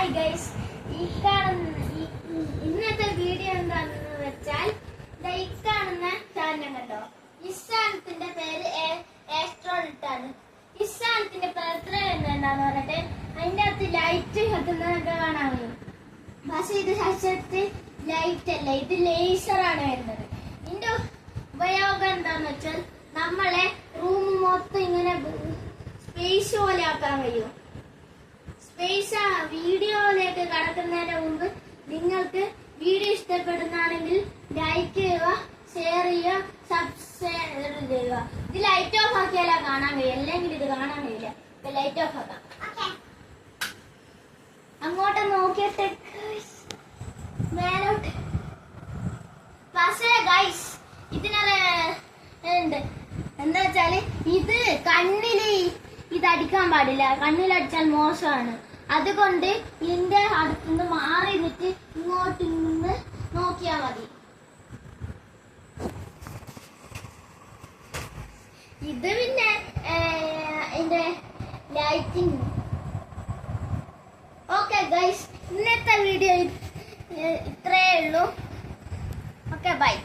Hi guys, ഇന്നത്തെ video എന്താണെന്ന് വെച്ചാൽ ഈ കാണുന്ന സാധനം കണ്ടോ, ഈ സാധനത്തിന്റെ പേര് ആസ്ട്രോയിഡ് ആണ്. ഈ സാധനത്തിന്റെ പ്രവർത്തനം എന്താന്ന് പറഞ്ഞിട്ട് അതിന്റെ അകത്ത് ലൈറ്റ് കത്തുന്നതൊക്കെ കാണാൻ കഴിയും. പക്ഷെ ഇത് ശാസ്ത്രത്തിൽ ലൈറ്റ് അല്ല, ഇത് ലേസറാണ് വരുന്നത്. ഇതിന്റെ ഉപയോഗം എന്താന്ന് വെച്ചാൽ നമ്മളെ റൂം മൊത്തം ഇങ്ങനെ സ്പേസ് പോലെ ആക്കാൻ കഴിയും. സ്പേസ് വീഡിയോയിലേക്ക് കടക്കുന്നതിന് മുമ്പ് നിങ്ങൾക്ക് വീഡിയോ ഇഷ്ടപ്പെടുന്നതാണെങ്കിൽ ലൈക്ക് ചെയ്യുക, ഷെയർ ചെയ്യുക, സബ്സ്ക്രൈബ് ചെയ്യുക. ഇത് ലൈറ്റ് ഓഫ് ആക്കിയാലാ കാണാൻ കഴിയും, അല്ലെങ്കിൽ ഇത് കാണാൻ കഴിയില്ല. ലൈറ്റ് ഓഫ് ആക്കാം. അങ്ങോട്ട് നോക്കിയിട്ട് മേലോട്ട്. പക്ഷേ ഗൈസ് ഇതിനുണ്ട് എന്താ വെച്ചാല് ഇത് കണ്ണില് ഇതടിക്കാൻ പാടില്ല. കണ്ണിലടിച്ചാൽ മോശമാണ്. അതുകൊണ്ട് ഇതിന്റെ അടുത്തുനിന്ന് മാറി നിന്നിട്ട് ഇങ്ങോട്ട് നിന്ന് നോക്കിയാ മതി. ഇത് പിന്നെ എന്റെ ലൈറ്റിംഗ്. ഓക്കെ ഗൈസ്, ഇന്നത്തെ വീഡിയോ ഇത്രയേ ഉള്ളൂ. Okay bye.